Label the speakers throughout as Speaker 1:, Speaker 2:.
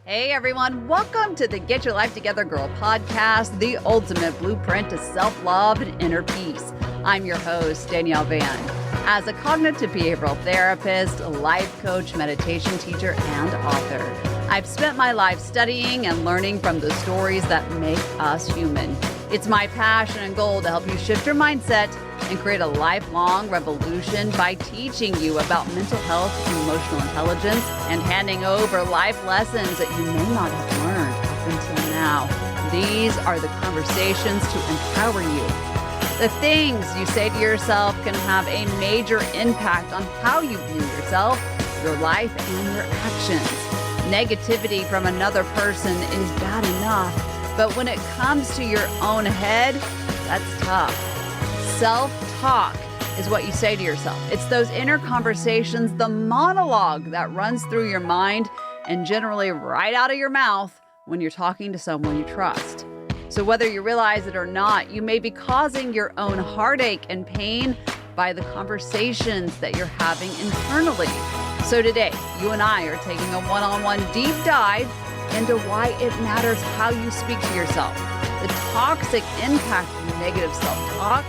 Speaker 1: Hey everyone, welcome to the Get Your Life Together Girl podcast, the ultimate blueprint to self-love and inner peace. I'm your host, Danielle Van. As a cognitive behavioral therapist, life coach, meditation teacher, and author, I've spent my life studying and learning from the stories that make us human. It's my passion and goal to help you shift your mindset and create a lifelong revolution by teaching you about mental health, emotional intelligence, and handing over life lessons that you may not have learned up until now. These are the conversations to empower you. The things you say to yourself can have a major impact on how you view yourself, your life, and your actions. Negativity from another person is bad enough, but when it comes to your own head, that's tough. Self-talk is what you say to yourself. It's those inner conversations, the monologue that runs through your mind and generally right out of your mouth when you're talking to someone you trust. So whether you realize it or not, you may be causing your own heartache and pain by the conversations that you're having internally. So today, you and I are taking a one-on-one deep dive into why it matters how you speak to yourself, the toxic impact of negative self-talk,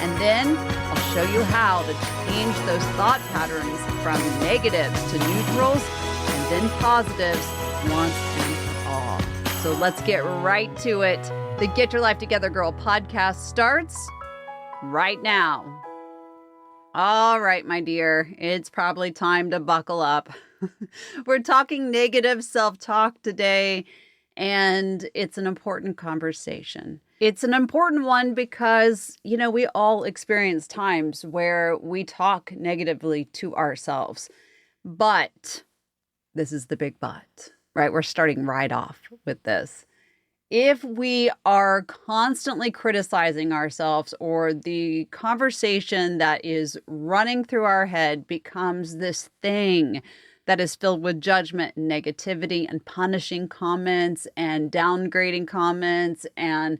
Speaker 1: and then I'll show you how to change those thought patterns from negatives to neutrals and then positives once and for all. So let's get right to it. The Get Your Life Together Girl podcast starts right now. All right, my dear, it's probably time to buckle up. We're talking negative self-talk today, and it's an important conversation. It's an important one because, we all experience times where we talk negatively to ourselves. But this is the big but, right? We're starting right off with this. If we are constantly criticizing ourselves, or the conversation that is running through our head becomes this thing that is filled with judgment and negativity and punishing comments and downgrading comments, and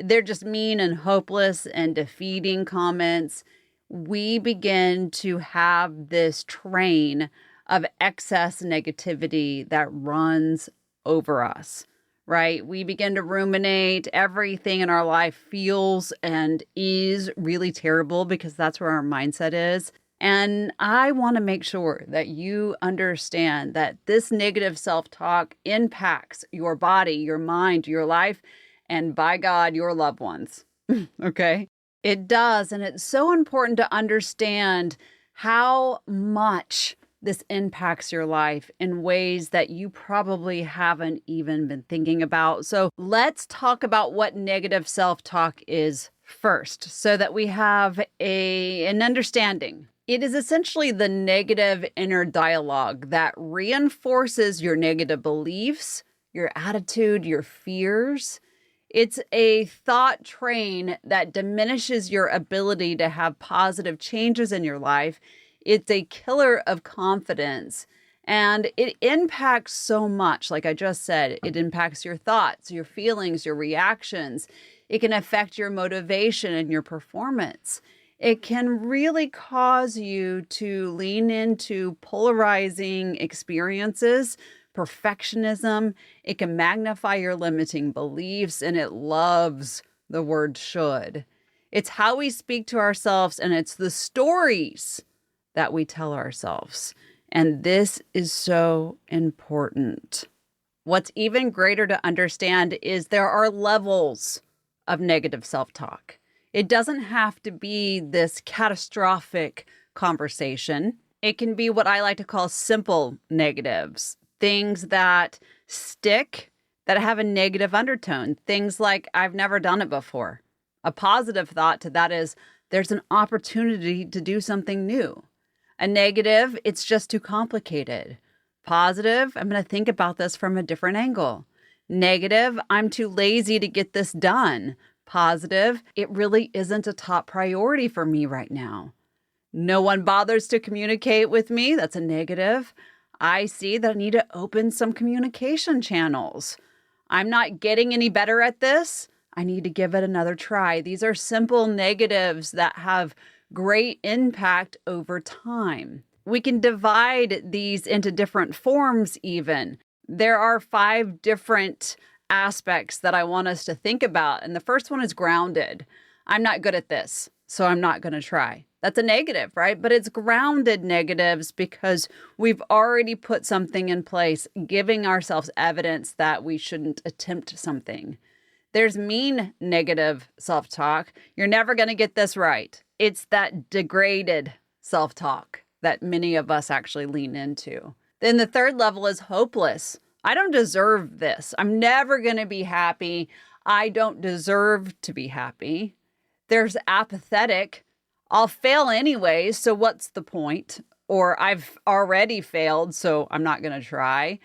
Speaker 1: they're just mean and hopeless and defeating comments, we begin to have this train of excess negativity that runs over us, right? We begin to ruminate. Everything in our life feels and is really terrible because that's where our mindset is. And I want to make sure that you understand that this negative self-talk impacts your body, your mind, your life, and by God, your loved ones. Okay? It does. And it's so important to understand how much this impacts your life in ways that you probably haven't even been thinking about. So let's talk about what negative self-talk is first so that we have an understanding. It is essentially the negative inner dialogue that reinforces your negative beliefs, your attitude, your fears. It's a thought train that diminishes your ability to have positive changes in your life. It's a killer of confidence, and it impacts so much. Like I just said, it impacts your thoughts, your feelings, your reactions. It can affect your motivation and your performance. It can really cause you to lean into polarizing experiences, perfectionism. It can magnify your limiting beliefs, and it loves the word should. It's how we speak to ourselves, and it's the stories that we tell ourselves. And this is so important. What's even greater to understand is there are levels of negative self-talk. It doesn't have to be this catastrophic conversation. It can be what I like to call simple negatives. Things that stick, that have a negative undertone. Things like, I've never done it before. A positive thought to that is, there's an opportunity to do something new. A negative, it's just too complicated. Positive, I'm going to think about this from a different angle. Negative, I'm too lazy to get this done. Positive, it really isn't a top priority for me right now. No one bothers to communicate with me. That's a negative. I see that I need to open some communication channels. I'm not getting any better at this. I need to give it another try. These are simple negatives that have great impact over time. We can divide these into different forms even. There are 5 different aspects that I want us to think about. And the first one is grounded. I'm not good at this, so I'm not going to try. That's a negative, right? But it's grounded negatives because we've already put something in place, giving ourselves evidence that we shouldn't attempt something. There's mean negative self-talk. You're never going to get this right. It's that degraded self-talk that many of us actually lean into. Then the third level is hopeless. I don't deserve this. I'm never going to be happy. I don't deserve to be happy. There's apathetic. I'll fail anyways, so what's the point? Or I've already failed, so I'm not going to try.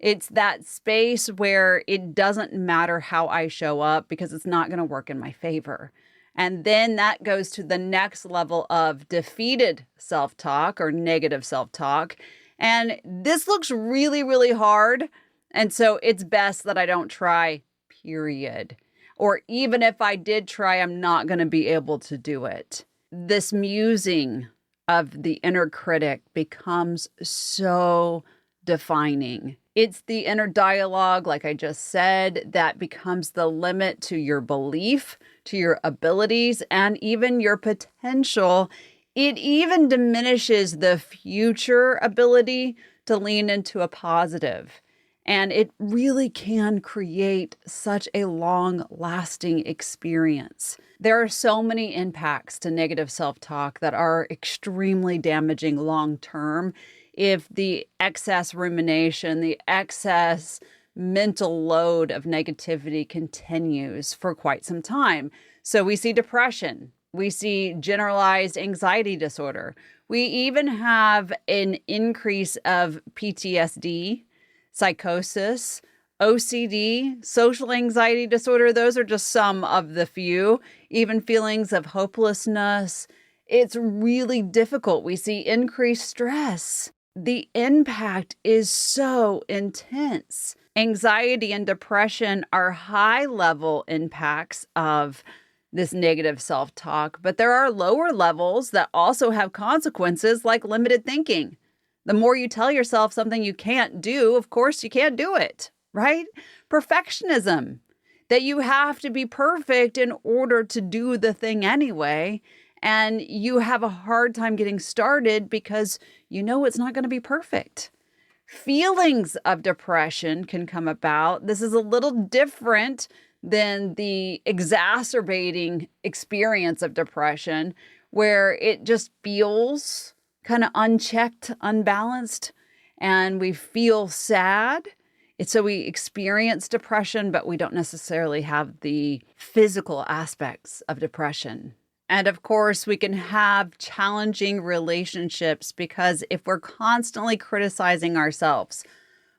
Speaker 1: It's that space where it doesn't matter how I show up because it's not going to work in my favor. And then that goes to the next level of defeated self-talk or negative self-talk. And this looks really, really hard. And so it's best that I don't try, period. Or even if I did try, I'm not going to be able to do it. This musing of the inner critic becomes so defining. It's the inner dialogue, like I just said, that becomes the limit to your belief, to your abilities, and even your potential. It even diminishes the future ability to lean into a positive. And it really can create such a long-lasting experience. There are so many impacts to negative self-talk that are extremely damaging long-term if the excess rumination, the excess mental load of negativity continues for quite some time. So we see depression. We see generalized anxiety disorder. We even have an increase of PTSD, psychosis, OCD, social anxiety disorder. Those are just some of the few. Even feelings of hopelessness. It's really difficult. We see increased stress. The impact is so intense. Anxiety and depression are high-level impacts of this negative self-talk, but there are lower levels that also have consequences like limited thinking. The more you tell yourself something you can't do, of course you can't do it, right? Perfectionism, that you have to be perfect in order to do the thing anyway, and you have a hard time getting started because you know it's not going to be perfect. Feelings of depression can come about. This is a little different than the exacerbating experience of depression, where it just feels kind of unchecked, unbalanced, and we feel sad. So we experience depression, but we don't necessarily have the physical aspects of depression. And of course, we can have challenging relationships because if we're constantly criticizing ourselves,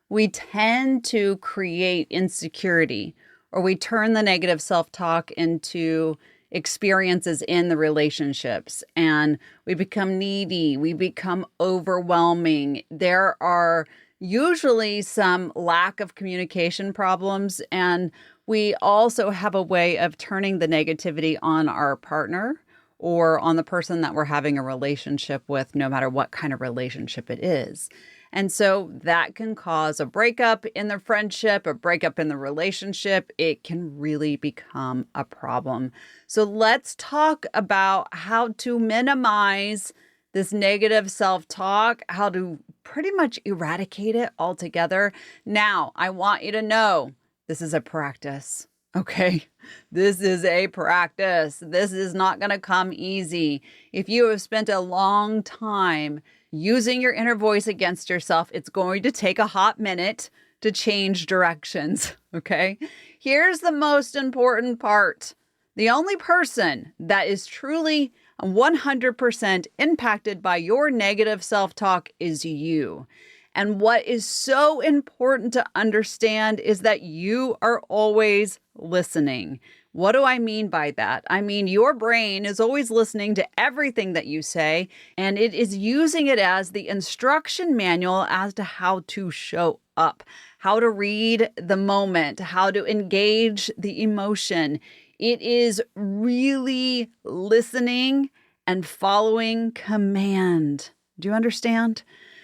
Speaker 1: we tend to create insecurity, or we turn the negative self-talk into experiences in the relationships, and we become needy, we become overwhelming. There are usually some lack of communication problems, and we also have a way of turning the negativity on our partner or on the person that we're having a relationship with, no matter what kind of relationship it is. And so that can cause a breakup in the friendship, a breakup in the relationship. It can really become a problem. So let's talk about how to minimize this negative self-talk, how to pretty much eradicate it altogether. Now, I want you to know this is a practice, okay? This is a practice. This is not going to come easy. If you have spent a long time using your inner voice against yourself, it's going to take a hot minute to change directions, okay? Here's the most important part. The only person that is truly 100% impacted by your negative self-talk is you. And what is so important to understand is that you are always listening. What do I mean by that? I mean, your brain is always listening to everything that you say, and it is using it as the instruction manual as to how to show up, how to read the moment, how to engage the emotion. It is really listening and following command. Do you understand?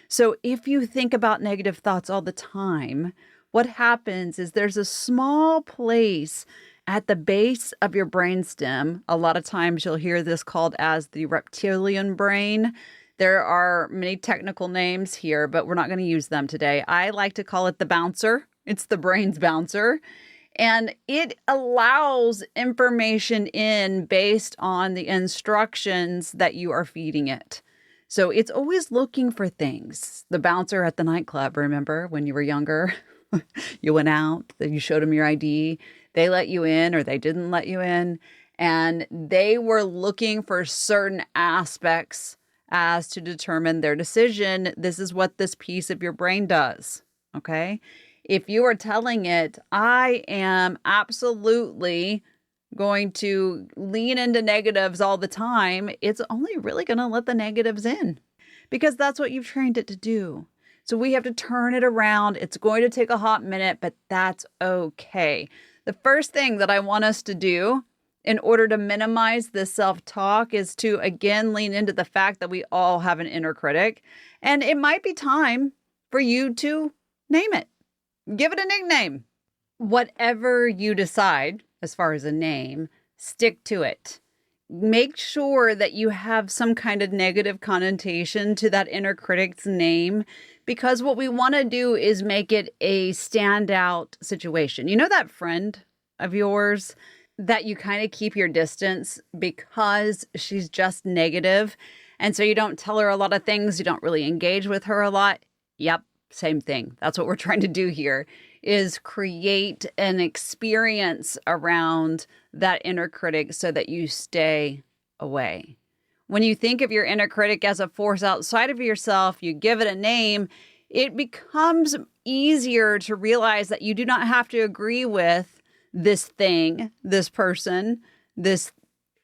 Speaker 1: So if you think about negative thoughts all the time, what happens is there's a small place at the base of your brainstem. A lot of times you'll hear this called as the reptilian brain. There are many technical names here, but we're not going to use them today. I like to call it the bouncer. It's the brain's bouncer. And it allows information in based on the instructions that you are feeding it. So it's always looking for things. The bouncer at the nightclub, remember when you were younger? You went out, you showed them your ID, they let you in or they didn't let you in. And they were looking for certain aspects as to determine their decision. This is what this piece of your brain does, okay? If you are telling it, I am absolutely going to lean into negatives all the time, it's only really going to let the negatives in because that's what you've trained it to do. So we have to turn it around. It's going to take a hot minute, but that's okay. The first thing that I want us to do in order to minimize this self-talk is to, again, lean into the fact that we all have an inner critic. And it might be time for you to name it. Give it a nickname. Whatever you decide, as far as a name, stick to it. Make sure that you have some kind of negative connotation to that inner critic's name, because what we want to do is make it a standout situation. You know that friend of yours that you kind of keep your distance because she's just negative, and so you don't tell her a lot of things, you don't really engage with her a lot? Yep, same thing. That's what we're trying to do here, is create an experience around that inner critic so that you stay away. When you think of your inner critic as a force outside of yourself, you give it a name, it becomes easier to realize that you do not have to agree with this thing, this person, this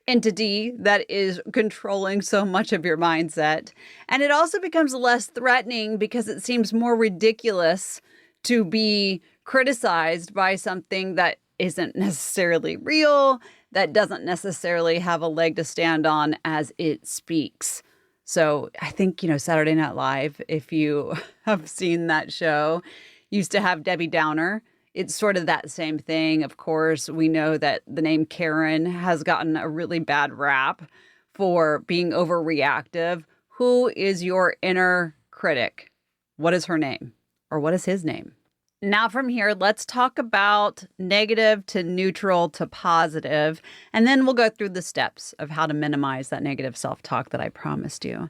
Speaker 1: entity that is controlling so much of your mindset. And it also becomes less threatening because it seems more ridiculous to be criticized by something that isn't necessarily real, that doesn't necessarily have a leg to stand on as it speaks. So I think, Saturday Night Live, if you have seen that show, used to have Debbie Downer. It's sort of that same thing. Of course, we know that the name Karen has gotten a really bad rap for being overreactive. Who is your inner critic? What is her name? Or what is his name? Now from here, let's talk about negative to neutral to positive, and then we'll go through the steps of how to minimize that negative self-talk that I promised you.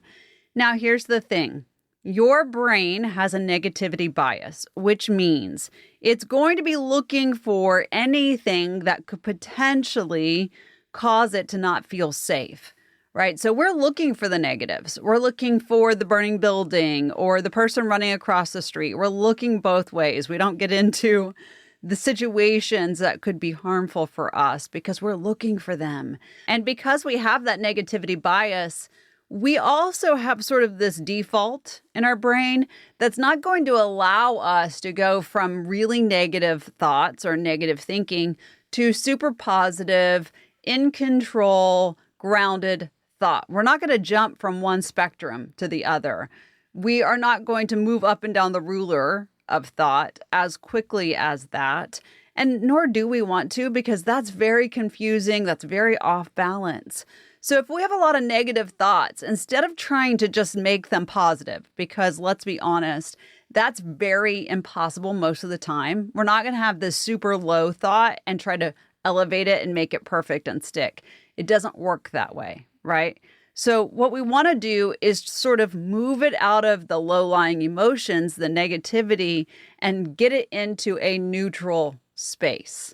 Speaker 1: Now, here's the thing. Your brain has a negativity bias, which means it's going to be looking for anything that could potentially cause it to not feel safe. Right? So we're looking for the negatives. We're looking for the burning building or the person running across the street. We're looking both ways. We don't get into the situations that could be harmful for us because we're looking for them. And because we have that negativity bias, we also have sort of this default in our brain that's not going to allow us to go from really negative thoughts or negative thinking to super positive, in control, grounded thought. We're not going to jump from one spectrum to the other. We are not going to move up and down the ruler of thought as quickly as that. And nor do we want to, because that's very confusing. That's very off balance. So if we have a lot of negative thoughts, instead of trying to just make them positive, because let's be honest, that's very impossible most of the time. We're not going to have this super low thought and try to elevate it and make it perfect and stick. It doesn't work that way. Right? So what we want to do is sort of move it out of the low-lying emotions, the negativity, and get it into a neutral space.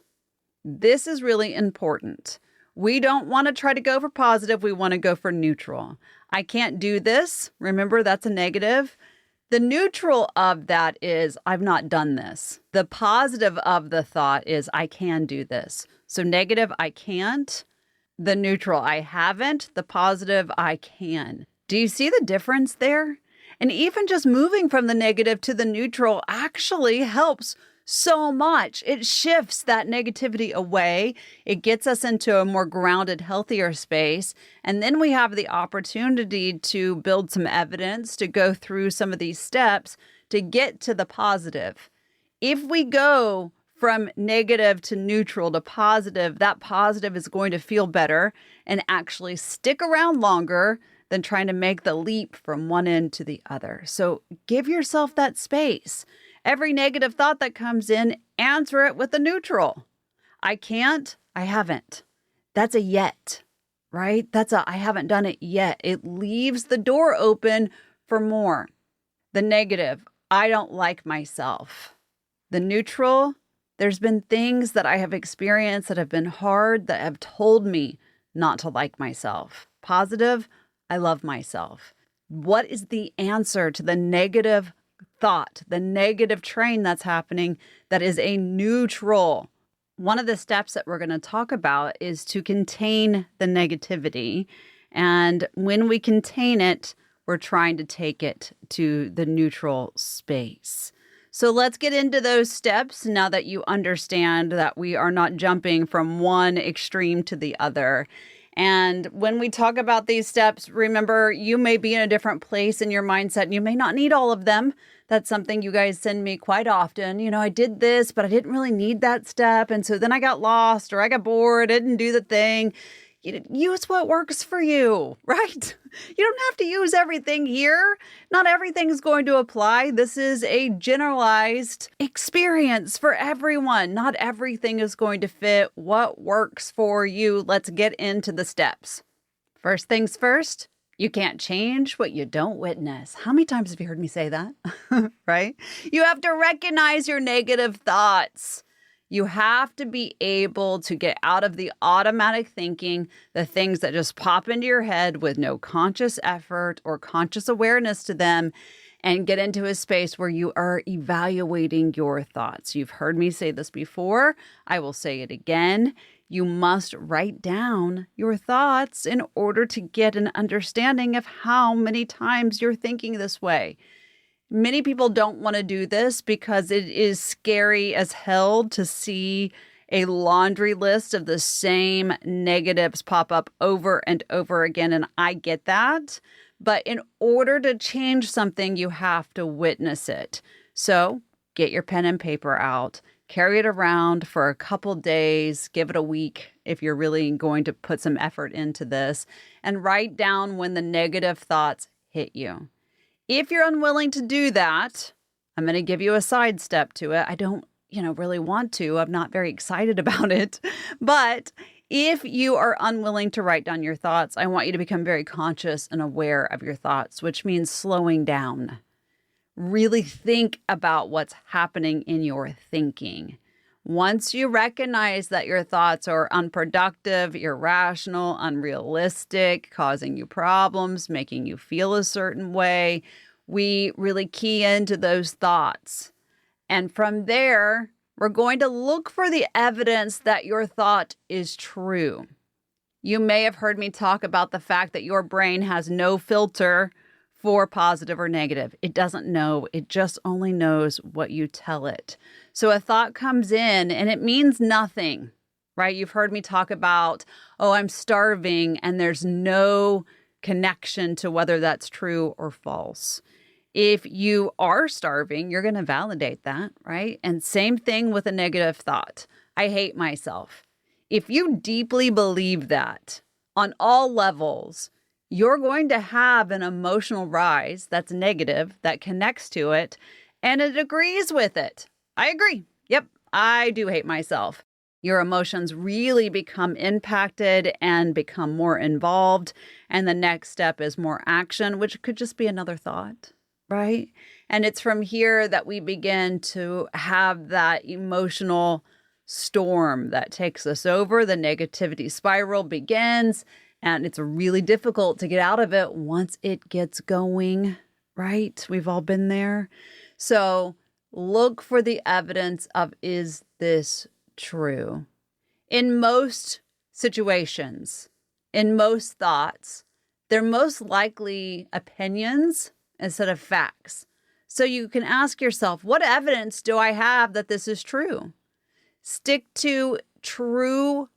Speaker 1: This is really important. We don't want to try to go for positive. We want to go for neutral. I can't do this. Remember, that's a negative. The neutral of that is, I've not done this. The positive of the thought is, I can do this. So negative, I can't. The neutral, I haven't. The positive, I can. Do you see the difference there? And even just moving from the negative to the neutral actually helps so much. It shifts that negativity away. It gets us into a more grounded, healthier space. And then we have the opportunity to build some evidence, to go through some of these steps to get to the positive. If we go from negative to neutral to positive, that positive is going to feel better and actually stick around longer than trying to make the leap from one end to the other. So give yourself that space. Every negative thought that comes in, answer it with a neutral. I can't, I haven't. That's a yet, right? That's a I haven't done it yet. It leaves the door open for more. The negative, I don't like myself. The neutral, there's been things that I have experienced that have been hard that have told me not to like myself. Positive, I love myself. What is the answer to the negative thought, the negative train that's happening that is a neutral? One of the steps that we're going to talk about is to contain the negativity. And when we contain it, we're trying to take it to the neutral space. So let's get into those steps now that you understand that we are not jumping from one extreme to the other. And when we talk about these steps, remember, you may be in a different place in your mindset and you may not need all of them. That's something you guys send me quite often. I did this, but I didn't really need that step. And so then I got lost or I got bored, didn't do the thing. Use what works for you, right? You don't have to use everything here. Not everything is going to apply. This is a generalized experience for everyone. Not everything is going to fit what works for you. Let's get into the steps. First things first, you can't change what you don't witness. How many times have you heard me say that? Right? You have to recognize your negative thoughts. You have to be able to get out of the automatic thinking, the things that just pop into your head with no conscious effort or conscious awareness to them, and get into a space where you are evaluating your thoughts. You've heard me say this before. I will say it again. You must write down your thoughts in order to get an understanding of how many times you're thinking this way. Many people don't want to do this because it is scary as hell to see a laundry list of the same negatives pop up over and over again. And I get that. But in order to change something, you have to witness it. So get your pen and paper out, carry it around for a couple days, give it a week if you're really going to put some effort into this, and write down when the negative thoughts hit you. If you're unwilling to do that, I'm going to give you a side step to it. I don't, really want to. I'm not very excited about it. But if you are unwilling to write down your thoughts, I want you to become very conscious and aware of your thoughts, which means slowing down. Really think about what's happening in your thinking. Once you recognize that your thoughts are unproductive, irrational, unrealistic, causing you problems, making you feel a certain way, we really key into those thoughts. And from there, we're going to look for the evidence that your thought is true. You may have heard me talk about the fact that your brain has no filter for positive or negative. It doesn't know. It just only knows what you tell it. So a thought comes in and it means nothing, right? You've heard me talk about, I'm starving, and there's no connection to whether that's true or false. If you are starving, you're going to validate that, right? And same thing with a negative thought. I hate myself. If you deeply believe that on all levels, you're going to have an emotional rise that's negative, that connects to it, and it agrees with it. I agree. Yep, I do hate myself. Your emotions really become impacted and become more involved. And the next step is more action, which could just be another thought, right? And it's from here that we begin to have that emotional storm that takes us over. The negativity spiral begins. And it's really difficult to get out of it once it gets going, right? We've all been there. So look for the evidence of, is this true? In most situations, in most thoughts, they're most likely opinions instead of facts. So you can ask yourself, what evidence do I have that this is true? Stick to true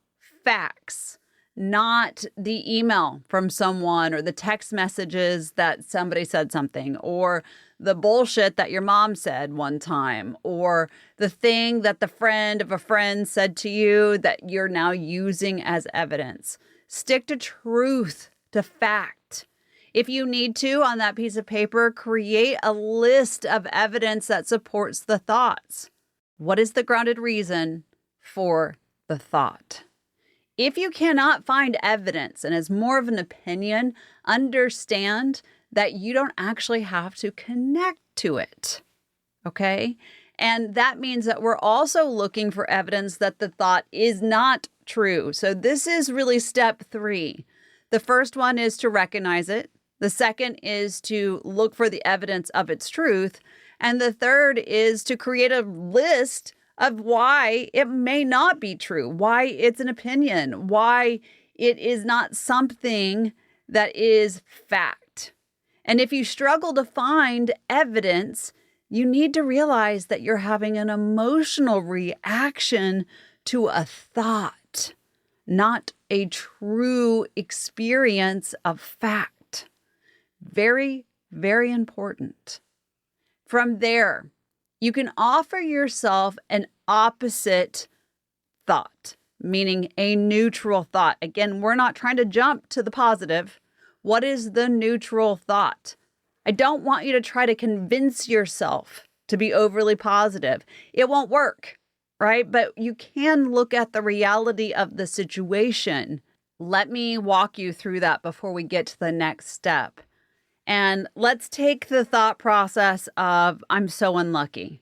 Speaker 1: facts, not the email from someone or the text messages that somebody said something, or the bullshit that your mom said one time, or the thing that the friend of a friend said to you that you're now using as evidence. Stick to truth, to fact. If you need to, on that piece of paper, create a list of evidence that supports the thoughts. What is the grounded reason for the thought? If you cannot find evidence and it's more of an opinion, understand that you don't actually have to connect to it, okay? And that means that we're also looking for evidence that the thought is not true. So this is really step 3. The first one is to recognize it. The second is to look for the evidence of its truth. And the third is to create a list of why it may not be true, why it's an opinion, why it is not something that is fact. And if you struggle to find evidence, you need to realize that you're having an emotional reaction to a thought, not a true experience of fact. Very, very important. From there, you can offer yourself an opposite thought, meaning a neutral thought. Again, we're not trying to jump to the positive. What is the neutral thought? I don't want you to try to convince yourself to be overly positive. It won't work, right? But you can look at the reality of the situation. Let me walk you through that before we get to the next step. And let's take the thought process of, I'm so unlucky.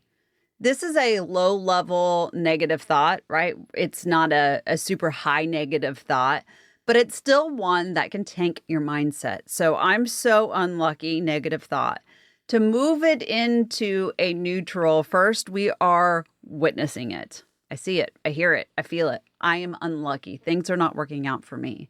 Speaker 1: This is a low-level negative thought, right? It's not a super high negative thought, but it's still one that can tank your mindset. So I'm so unlucky, negative thought. To move it into a neutral, first we are witnessing it. I see it, I hear it, I feel it. I am unlucky. Things are not working out for me.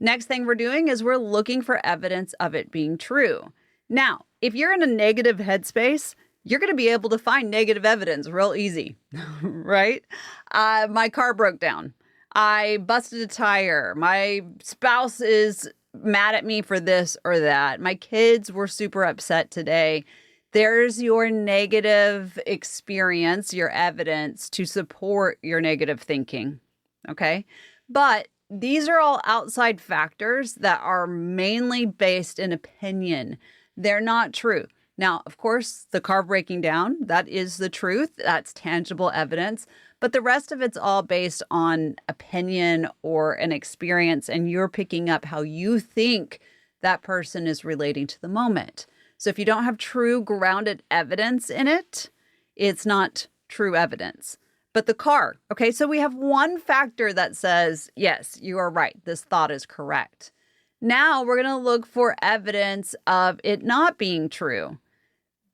Speaker 1: Next thing we're doing is we're looking for evidence of it being true. Now, if you're in a negative headspace, you're going to be able to find negative evidence real easy, right? My car broke down. I busted a tire. My spouse is mad at me for this or that. My kids were super upset today. There's your negative experience, your evidence to support your negative thinking, okay? But these are all outside factors that are mainly based in opinion. They're not true. Now, of course, the car breaking down, that is the truth. That's tangible evidence. But the rest of it's all based on opinion or an experience, and you're picking up how you think that person is relating to the moment. So if you don't have true grounded evidence in it, it's not true evidence. But the car, okay, so we have one factor that says, yes, you are right. This thought is correct. Now we're going to look for evidence of it not being true.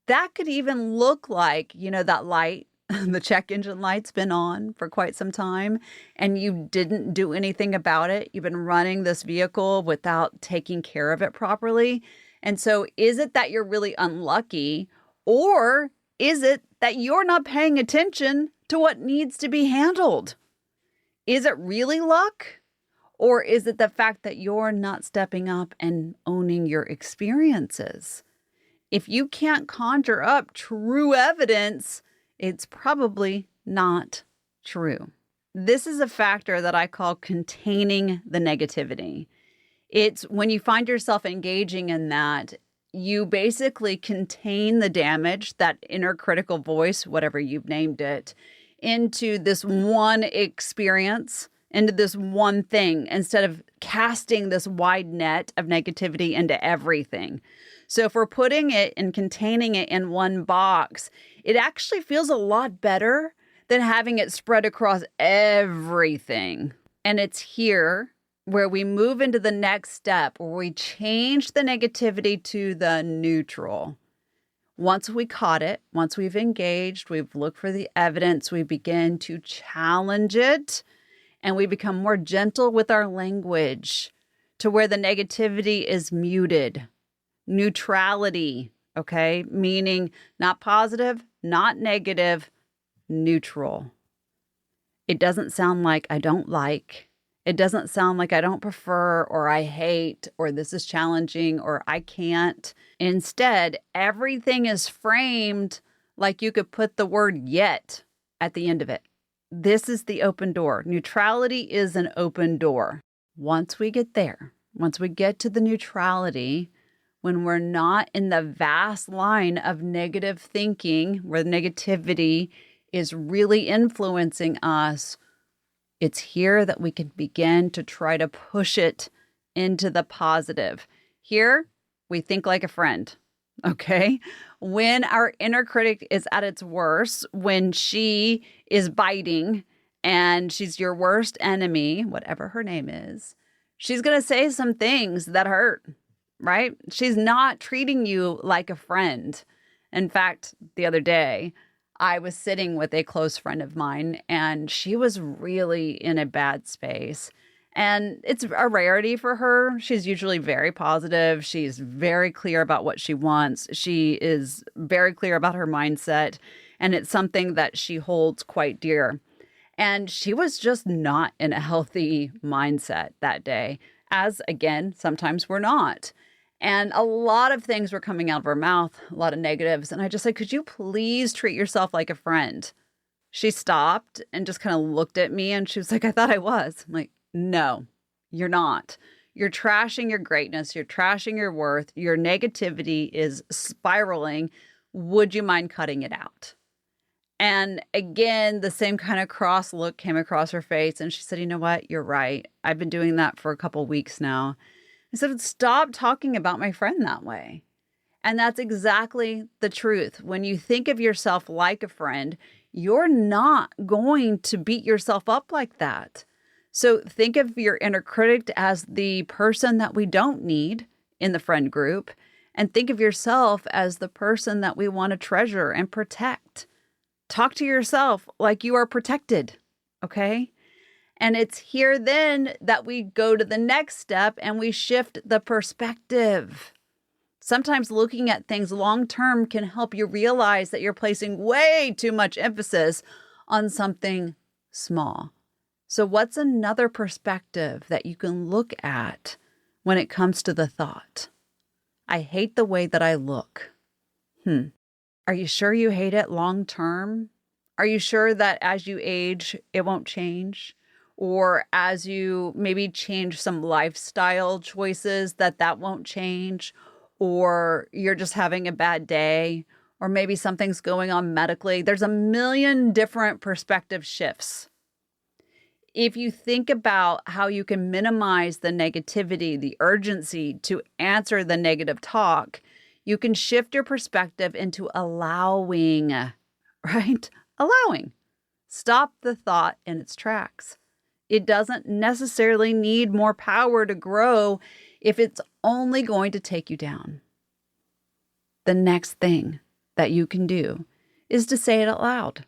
Speaker 1: That could even look like, that light, the check engine light's been on for quite some time and you didn't do anything about it. You've been running this vehicle without taking care of it properly. And so is it that you're really unlucky, or is it that you're not paying attention to what needs to be handled? Is it really luck? Or is it the fact that you're not stepping up and owning your experiences? If you can't conjure up true evidence, it's probably not true. This is a factor that I call containing the negativity. It's when you find yourself engaging in that, you basically contain the damage, that inner critical voice, whatever you've named it, into this one experience, into this one thing, instead of casting this wide net of negativity into everything. So if we're putting it and containing it in one box, it actually feels a lot better than having it spread across everything. And it's here where we move into the next step, where we change the negativity to the neutral. Once we caught it, once we've engaged, we've looked for the evidence, we begin to challenge it, and we become more gentle with our language to where the negativity is muted. Neutrality okay? Meaning not positive, not negative, neutral. It doesn't sound like I don't like. It doesn't sound like I don't prefer or I hate or this is challenging or I can't. Instead, everything is framed like you could put the word yet at the end of it. This is the open door. Neutrality is an open door. Once we get there, once we get to the neutrality, when we're not in the vast line of negative thinking where the negativity is really influencing us, it's here that we can begin to try to push it into the positive. Here, we think like a friend, okay? When our inner critic is at its worst, when she is biting and she's your worst enemy, whatever her name is, she's going to say some things that hurt, right? She's not treating you like a friend. In fact, the other day, I was sitting with a close friend of mine, and she was really in a bad space. And it's a rarity for her. She's usually very positive. She's very clear about what she wants. She is very clear about her mindset, and it's something that she holds quite dear. And she was just not in a healthy mindset that day, as, again, sometimes we're not. And a lot of things were coming out of her mouth, a lot of negatives. And I just said, could you please treat yourself like a friend? She stopped and just kind of looked at me and she was like, I thought I was. I'm like, no, you're not. You're trashing your greatness. You're trashing your worth. Your negativity is spiraling. Would you mind cutting it out? And again, the same kind of cross look came across her face. And she said, you know what? You're right. I've been doing that for a couple of weeks now. I said, stop talking about my friend that way. And that's exactly the truth. When you think of yourself like a friend, you're not going to beat yourself up like that. So think of your inner critic as the person that we don't need in the friend group, and think of yourself as the person that we want to treasure and protect. Talk to yourself like you are protected, okay? And it's here then that we go to the next step and we shift the perspective. Sometimes looking at things long-term can help you realize that you're placing way too much emphasis on something small. So what's another perspective that you can look at when it comes to the thought? I hate the way that I look. Are you sure you hate it long-term? Are you sure that as you age, it won't change? Or as you maybe change some lifestyle choices, that won't change? Or you're just having a bad day? Or maybe something's going on medically? There's a million different perspective shifts. If you think about how you can minimize the negativity, the urgency to answer the negative talk, you can shift your perspective into allowing, right? Allowing. Stop the thought in its tracks. It doesn't necessarily need more power to grow if it's only going to take you down. The next thing that you can do is to say it out loud.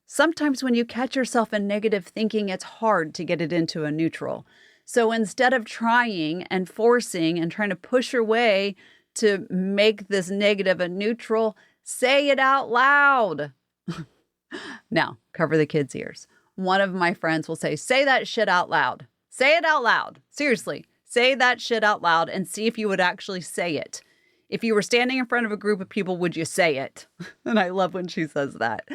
Speaker 1: Sometimes when you catch yourself in negative thinking, it's hard to get it into a neutral. So instead of trying and forcing and trying to push your way to make this negative a neutral, say it out loud. Now, cover the kids' ears. One of my friends will say that shit out loud. Say it out loud. Seriously, say that shit out loud and see if you would actually say it. If you were standing in front of a group of people, would you say it? And I love when she says that.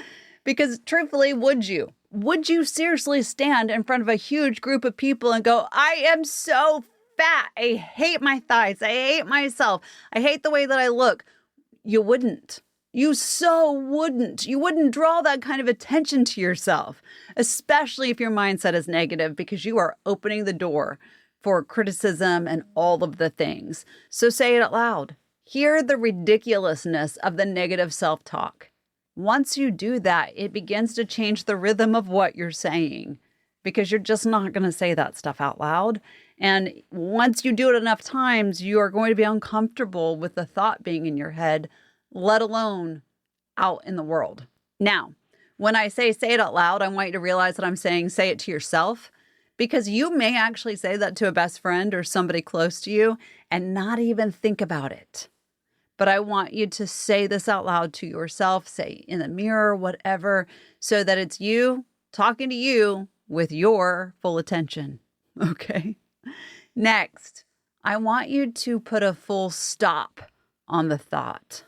Speaker 1: Because truthfully, would you? Would you seriously stand in front of a huge group of people and go, I am so fat. I hate my thighs. I hate myself. I hate the way that I look. You wouldn't. You so wouldn't. You wouldn't draw that kind of attention to yourself, especially if your mindset is negative, because you are opening the door for criticism and all of the things. So say it out loud. Hear the ridiculousness of the negative self-talk. Once you do that, it begins to change the rhythm of what you're saying, because you're just not going to say that stuff out loud. And once you do it enough times, you are going to be uncomfortable with the thought being in your head, let alone out in the world. Now, when I say it out loud, I want you to realize that I'm saying say it to yourself, because you may actually say that to a best friend or somebody close to you and not even think about it. but I want you to say this out loud to yourself, say in the mirror, whatever, so that it's you talking to you with your full attention. Okay. Next, I want you to put a full stop on the thought.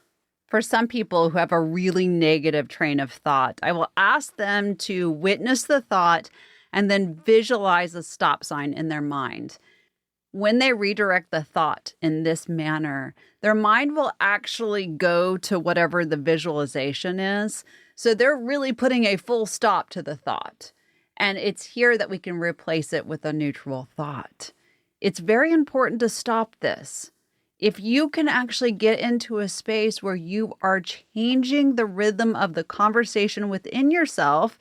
Speaker 1: For some people who have a really negative train of thought, I will ask them to witness the thought and then visualize a stop sign in their mind. When they redirect the thought in this manner, their mind will actually go to whatever the visualization is. So they're really putting a full stop to the thought. And it's here that we can replace it with a neutral thought. It's very important to stop this. If you can actually get into a space where you are changing the rhythm of the conversation within yourself,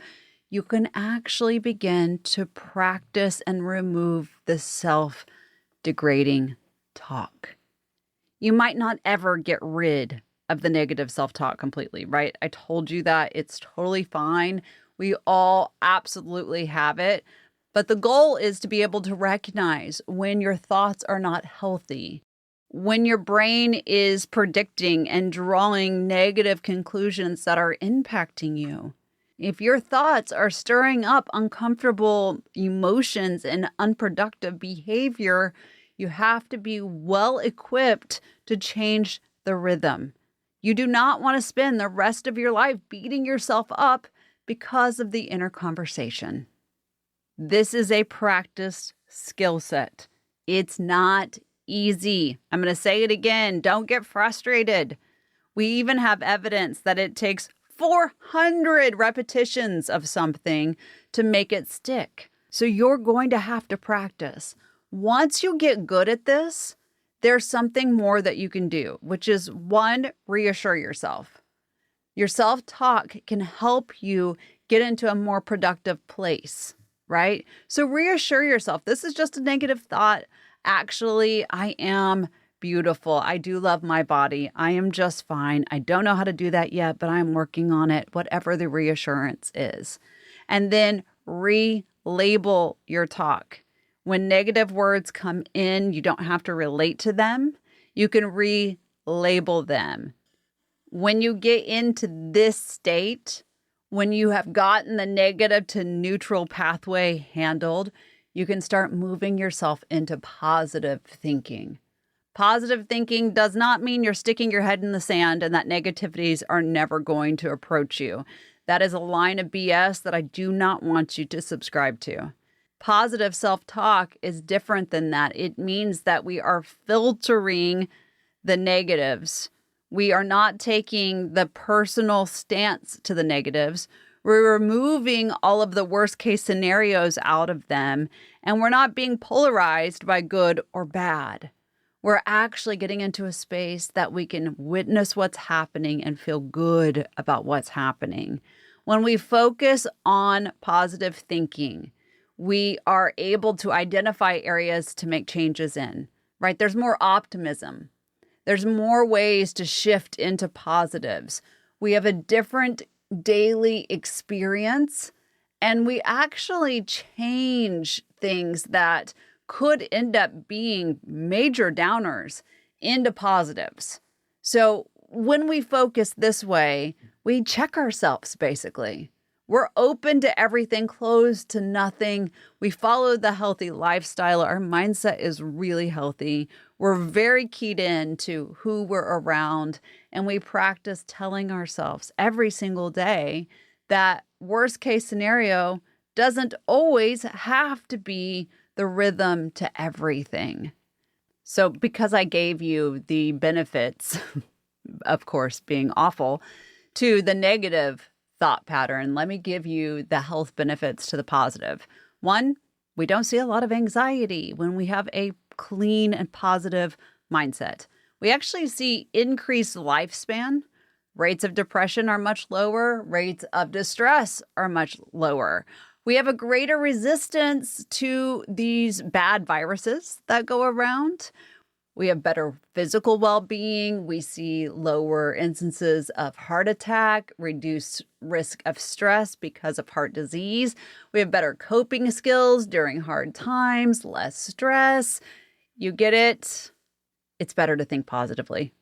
Speaker 1: you can actually begin to practice and remove the self-degrading talk. You might not ever get rid of the negative self-talk completely, right? I told you that it's totally fine. We all absolutely have it. But the goal is to be able to recognize when your thoughts are not healthy, when your brain is predicting and drawing negative conclusions that are impacting you. If your thoughts are stirring up uncomfortable emotions and unproductive behavior, you have to be well equipped to change the rhythm. You do not want to spend the rest of your life beating yourself up because of the inner conversation. This is a practiced skill set. It's not easy. I'm going to say it again. Don't get frustrated. We even have evidence that it takes 400 repetitions of something to make it stick. So you're going to have to practice. Once you get good at this, there's something more that you can do, which is one, reassure yourself. Your self-talk can help you get into a more productive place, right? So reassure yourself. This is just a negative thought. Actually, I am beautiful. I do love my body. I am just fine. I don't know how to do that yet, but I'm working on it, whatever the reassurance is. And then relabel your talk. When negative words come in, you don't have to relate to them. You can relabel them. When you get into this state, when you have gotten the negative to neutral pathway handled, you can start moving yourself into positive thinking. Positive thinking does not mean you're sticking your head in the sand and that negativities are never going to approach you. That is a line of BS that I do not want you to subscribe to. Positive self-talk is different than that. It means that we are filtering the negatives. We are not taking the personal stance to the negatives. We're removing all of the worst case scenarios out of them, and we're not being polarized by good or bad. We're actually getting into a space that we can witness what's happening and feel good about what's happening. When we focus on positive thinking, we are able to identify areas to make changes in, right? There's more optimism. There's more ways to shift into positives. We have a different daily experience, and we actually change things that could end up being major downers into positives. So when we focus this way, we check ourselves, basically. We're open to everything, closed to nothing. We follow the healthy lifestyle. Our mindset is really healthy. We're very keyed in to who we're around, and we practice telling ourselves every single day that worst case scenario doesn't always have to be the rhythm to everything. So because I gave you the benefits, of course, being awful, to the negative thought pattern, let me give you the health benefits to the positive. One, we don't see a lot of anxiety when we have a clean and positive mindset. We actually see increased lifespan. Rates of depression are much lower. Rates of distress are much lower. We have a greater resistance to these bad viruses that go around. We have better physical well-being. We see lower instances of heart attack, reduced risk of stress because of heart disease. We have better coping skills during hard times, less stress. You get it? It's better to think positively.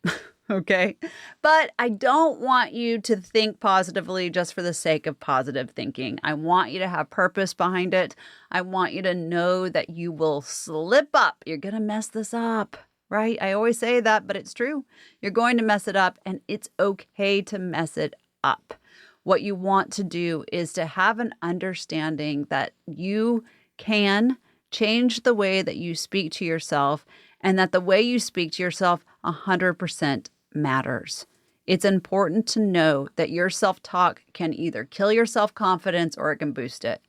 Speaker 1: Okay. But I don't want you to think positively just for the sake of positive thinking. I want you to have purpose behind it. I want you to know that you will slip up. You're going to mess this up, right? I always say that, but it's true. You're going to mess it up, and it's okay to mess it up. What you want to do is to have an understanding that you can change the way that you speak to yourself, and that the way you speak to yourself 100% matters. It's important to know that your self-talk can either kill your self-confidence or it can boost it.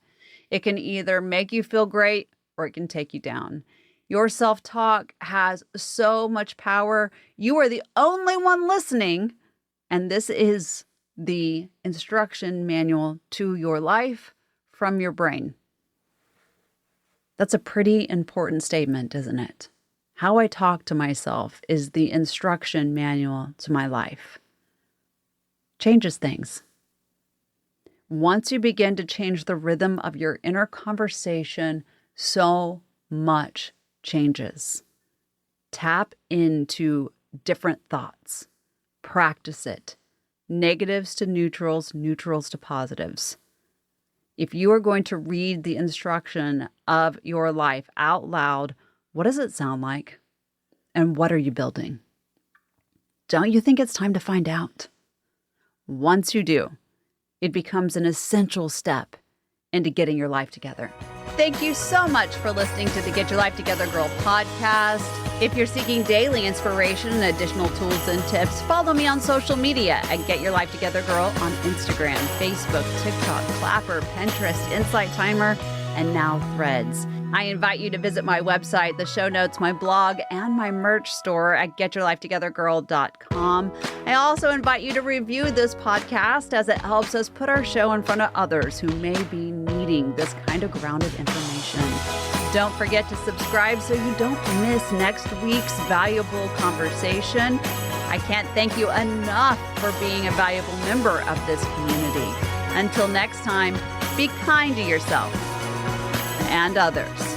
Speaker 1: It can either make you feel great or it can take you down. Your self-talk has so much power. You are the only one listening, and this is the instruction manual to your life from your brain. That's a pretty important statement, isn't it? How I talk to myself is the instruction manual to my life. Changes things. Once you begin to change the rhythm of your inner conversation, so much changes. Tap into different thoughts. Practice it. Negatives to neutrals, neutrals to positives. If you are going to read the instruction of your life out loud, what does it sound like? And what are you building? Don't you think it's time to find out? Once you do, it becomes an essential step into getting your life together. Thank you so much for listening to the Get Your Life Together Girl podcast. If you're seeking daily inspiration and additional tools and tips, follow me on social media at Get Your Life Together Girl on Instagram, Facebook, TikTok, Clapper, Pinterest, Insight Timer, and now Threads. I invite you to visit my website, the show notes, my blog, and my merch store at getyourlifetogethergirl.com. I also invite you to review this podcast as it helps us put our show in front of others who may be needing this kind of grounded information. Don't forget to subscribe so you don't miss next week's valuable conversation. I can't thank you enough for being a valuable member of this community. Until next time, be kind to yourself and others.